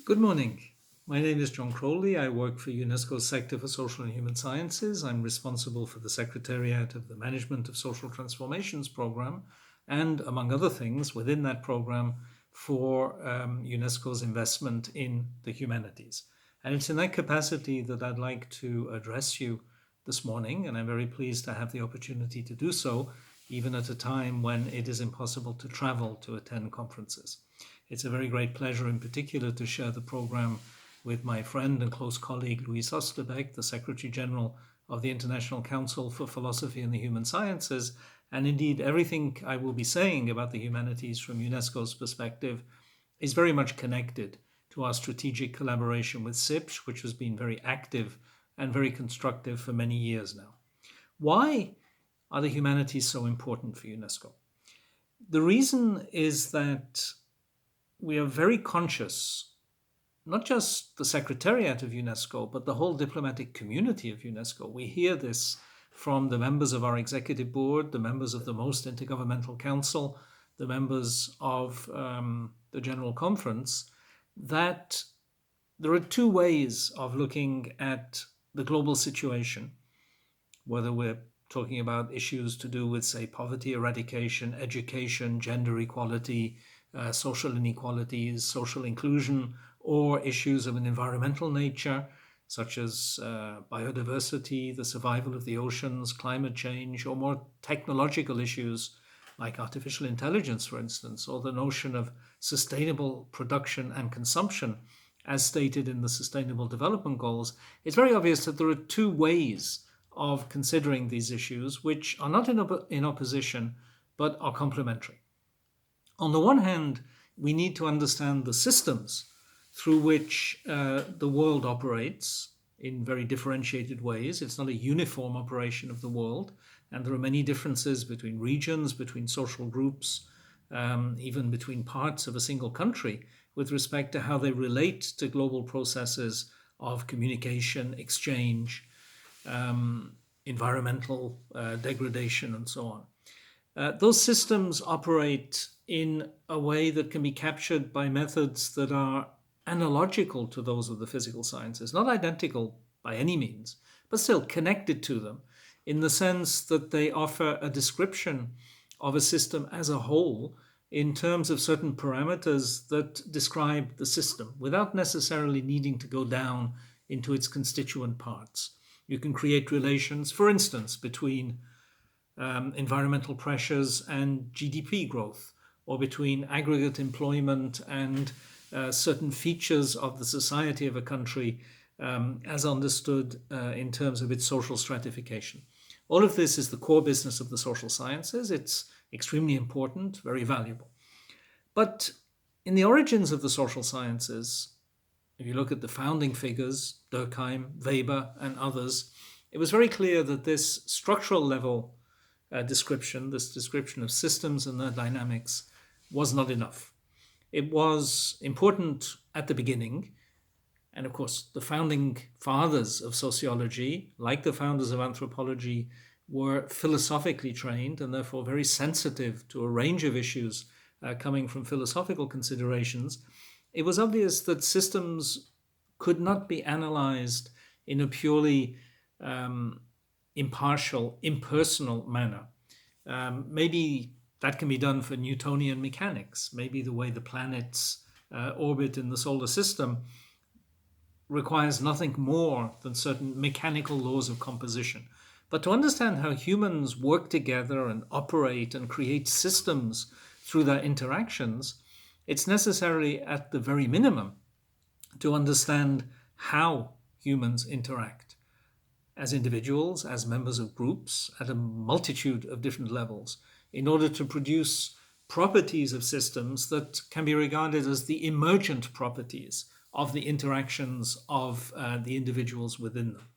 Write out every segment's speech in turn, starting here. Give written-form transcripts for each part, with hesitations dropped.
Good morning. My name is John Crowley. I work for UNESCO's Sector for Social and Human Sciences. I'm responsible for the Secretariat of the Management of Social Transformations program, and among other things, within that program, for UNESCO's investment in the humanities. And it's in that capacity that I'd like to address you this morning, and I'm very pleased to have the opportunity to do so, even at a time when it is impossible to travel to attend conferences. It's a very great pleasure in particular to share the program with my friend and close colleague Louise Osterbeck, the Secretary General of the International Council for Philosophy and the Human Sciences. And indeed, everything I will be saying about the humanities from UNESCO's perspective is very much connected to our strategic collaboration with SIPSH, which has been very active and very constructive for many years now. Why are the humanities so important for UNESCO? The reason is that we are very conscious, not just the Secretariat of UNESCO, but the whole diplomatic community of UNESCO. We hear this from the members of our executive board, the members of the most intergovernmental council, the members of the General Conference, that there are two ways of looking at the global situation, whether we're talking about issues to do with, say, poverty eradication, education, gender equality, social inequalities, social inclusion, or issues of an environmental nature, such as biodiversity, the survival of the oceans, climate change, or more technological issues like artificial intelligence, for instance, or the notion of sustainable production and consumption, as stated in the Sustainable Development Goals. It's very obvious that there are two ways of considering these issues, which are not in opposition, but are complementary. On the one hand, we need to understand the systems through which the world operates in very differentiated ways. It's not a uniform operation of the world, and there are many differences between regions, between social groups, even between parts of a single country with respect to how they relate to global processes of communication, exchange, environmental degradation, and so on. Those systems operate in a way that can be captured by methods that are analogical to those of the physical sciences, not identical by any means, but still connected to them in the sense that they offer a description of a system as a whole in terms of certain parameters that describe the system without necessarily needing to go down into its constituent parts. You can create relations, for instance, between environmental pressures and GDP growth, or between aggregate employment and certain features of the society of a country as understood in terms of its social stratification. All of this is the core business of the social sciences. It's extremely important, very valuable. But in the origins of the social sciences, if you look at the founding figures, Durkheim, Weber, and others, it was very clear that this structural level description, this description of systems and their dynamics, was not enough. It was important at the beginning, and of course, the founding fathers of sociology, like the founders of anthropology, were philosophically trained and therefore very sensitive to a range of issues coming from philosophical considerations. It was obvious that systems could not be analyzed in a purely impartial, impersonal manner. Maybe that can be done for Newtonian mechanics. Maybe the way the planets orbit in the solar system requires nothing more than certain mechanical laws of composition. But to understand how humans work together and operate and create systems through their interactions, it's necessary at the very minimum to understand how humans interact as individuals, as members of groups, at a multitude of different levels, in order to produce properties of systems that can be regarded as the emergent properties of the interactions of the individuals within them.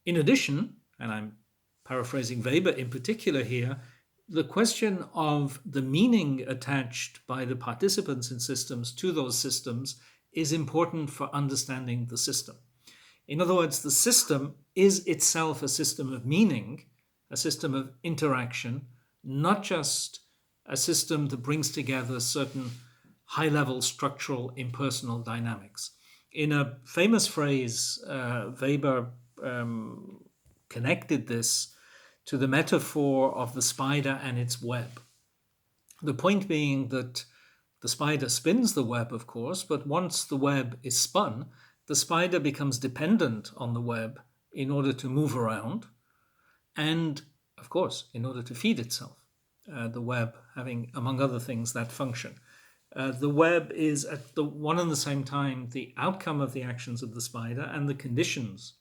In addition, and I'm paraphrasing Weber in particular here, the question of the meaning attached by the participants in systems to those systems is important for understanding the system. In other words, the system is itself a system of meaning, a system of interaction, not just a system that brings together certain high-level structural impersonal dynamics. In a famous phrase, Weber connected this to the metaphor of the spider and its web. The point being that the spider spins the web, of course, but once the web is spun, the spider becomes dependent on the web in order to move around and, of course, in order to feed itself. The web having, among other things, that function. The web is at the one and the same time the outcome of the actions of the spider and the conditions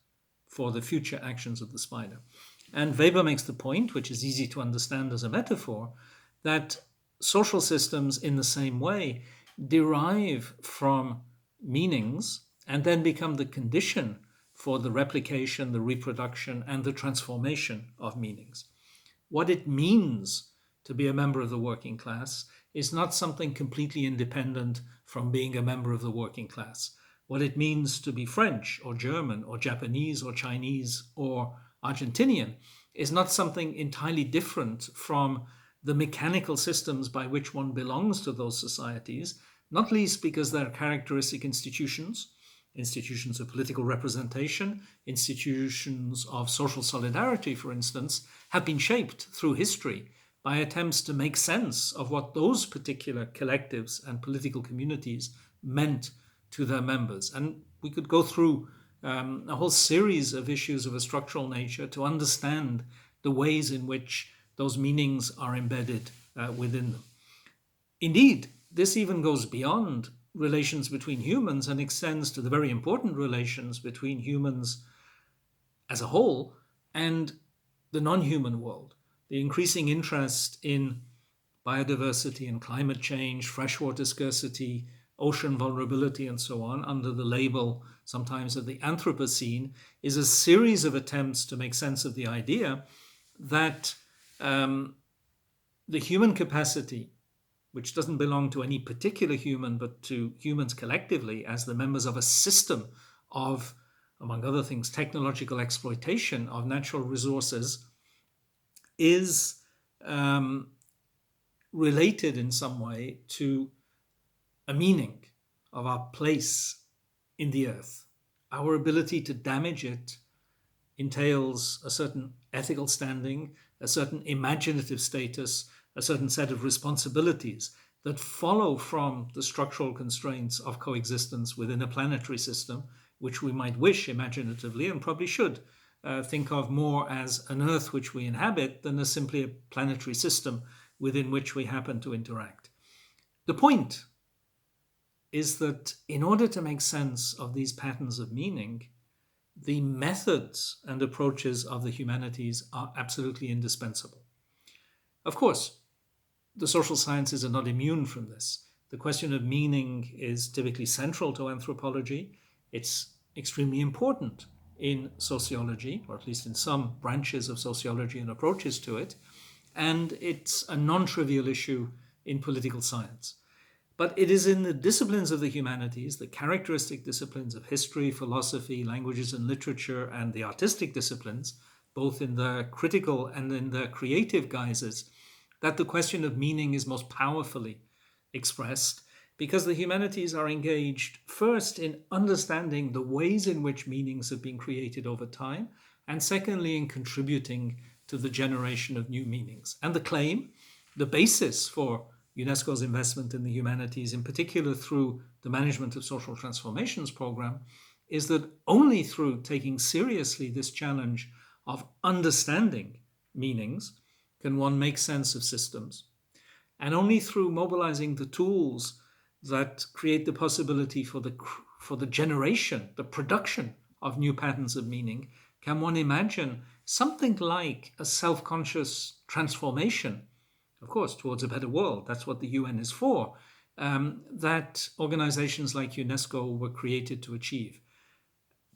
for the future actions of the spider. And Weber makes the point, which is easy to understand as a metaphor, that social systems in the same way derive from meanings and then become the condition for the replication, the reproduction, and the transformation of meanings. What it means to be a member of the working class is not something completely independent from being a member of the working class. What it means to be French or German or Japanese or Chinese or Argentinian is not something entirely different from the mechanical systems by which one belongs to those societies, not least because they're characteristic institutions, institutions of political representation, institutions of social solidarity, for instance, have been shaped through history by attempts to make sense of what those particular collectives and political communities meant to their members. And we could go through a whole series of issues of a structural nature to understand the ways in which those meanings are embedded within them. Indeed, this even goes beyond relations between humans and extends to the very important relations between humans as a whole and the non-human world. The increasing interest in biodiversity and climate change, freshwater scarcity, ocean vulnerability, and so on, under the label sometimes of the Anthropocene, is a series of attempts to make sense of the idea that the human capacity, which doesn't belong to any particular human, but to humans collectively as the members of a system of, among other things, technological exploitation of natural resources, is related in some way to a meaning of our place in the earth. Our ability to damage it entails a certain ethical standing, a certain imaginative status, a certain set of responsibilities that follow from the structural constraints of coexistence within a planetary system, which we might wish imaginatively and probably should think of more as an Earth which we inhabit than as simply a planetary system within which we happen to interact. The point is that in order to make sense of these patterns of meaning, the methods and approaches of the humanities are absolutely indispensable. Of course, the social sciences are not immune from this. The question of meaning is typically central to anthropology. It's extremely important in sociology, or at least in some branches of sociology and approaches to it, and it's a non-trivial issue in political science. But it is in the disciplines of the humanities, the characteristic disciplines of history, philosophy, languages and literature, and the artistic disciplines, both in their critical and in their creative guises, that the question of meaning is most powerfully expressed, because the humanities are engaged first in understanding the ways in which meanings have been created over time, and secondly in contributing to the generation of new meanings. And the claim, the basis for UNESCO's investment in the humanities, in particular through the Management of Social Transformations program, is that only through taking seriously this challenge of understanding meanings can one make sense of systems. And only through mobilizing the tools that create the possibility for the generation, the production of new patterns of meaning, can one imagine something like a self-conscious transformation, of course, towards a better world. That's what the UN is for, that organizations like UNESCO were created to achieve.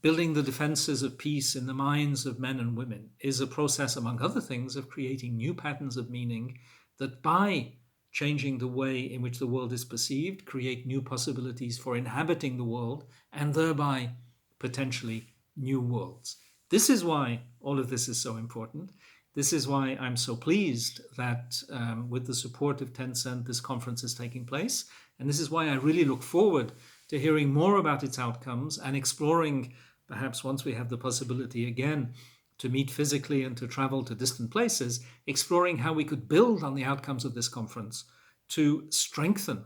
Building the defenses of peace in the minds of men and women is a process, among other things, of creating new patterns of meaning that, by changing the way in which the world is perceived, create new possibilities for inhabiting the world and thereby potentially new worlds. This is why all of this is so important. This is why I'm so pleased that with the support of Tencent, this conference is taking place. And this is why I really look forward to hearing more about its outcomes and exploring, perhaps once we have the possibility again to meet physically and to travel to distant places, exploring how we could build on the outcomes of this conference to strengthen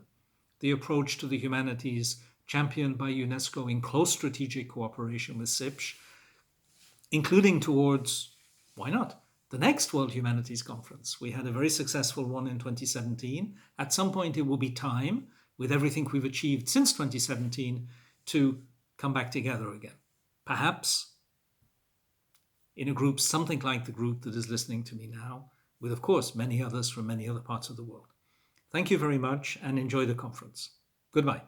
the approach to the humanities championed by UNESCO in close strategic cooperation with SIPSH, including towards, why not, the next World Humanities Conference. We had a very successful one in 2017. At some point, it will be time, with everything we've achieved since 2017, to come back together again. Perhaps in a group something like the group that is listening to me now, with, of course, many others from many other parts of the world. Thank you very much and enjoy the conference. Goodbye.